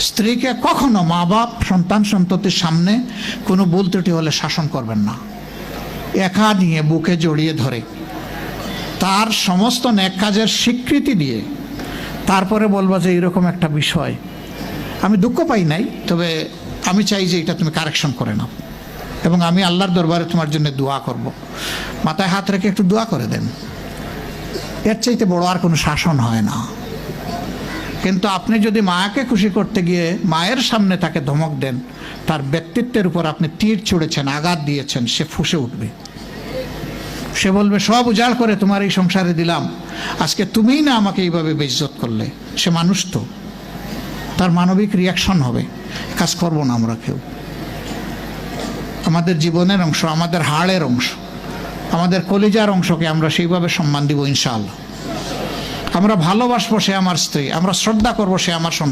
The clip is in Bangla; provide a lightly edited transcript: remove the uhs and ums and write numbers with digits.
স্ত্রীকে কখনো মা বাপ সন্তান সন্ততির সামনে কোনো ভুল ত্রুটি হলে শাসন করবেন না। একা নিয়ে বুকে জড়িয়ে ধরে তার সমস্ত নেক কাজের স্বীকৃতি দিয়ে তারপরে বলবো যে এরকম একটা বিষয় আমি দুঃখ পাই নাই, তবে আমি চাই যে এটা তুমি কারেকশন করে নাও এবং আমি আল্লাহর দরবারে তোমার জন্য দোয়া করব। মাথায় হাত রেখে একটু দোয়া করে দেন। এর চাইতে বড় আর কোনো শাসন হয় না। কিন্তু আপনি যদি মাকে খুশি করতে গিয়ে মায়ের সামনে তাকে ধমক দেন, তার ব্যক্তিত্বের উপর আপনি তীর ছুঁড়েছেন, আঘাত দিয়েছেন, সে ফুঁসে উঠবে। সে বলবে সব উজাড় করে তোমার এই সংসারে দিলাম, আজকে তুমিই না আমাকে এইভাবে বেইজ্জত করলে। সে মানুষ তো, তার মানবিক রিয়াকশন হবে। কাজ করবো না আমরা কেউ। আমাদের জীবনের অংশ, আমাদের হাড়ের অংশ, আমাদের কলিজার অংশকে আমরা সেইভাবে সম্মান দিব ইনশাআল্লাহ। আমরা ভালোবাসবো সে আমার স্ত্রী, আমরা শ্রদ্ধা করবো সে আমার সন্তান।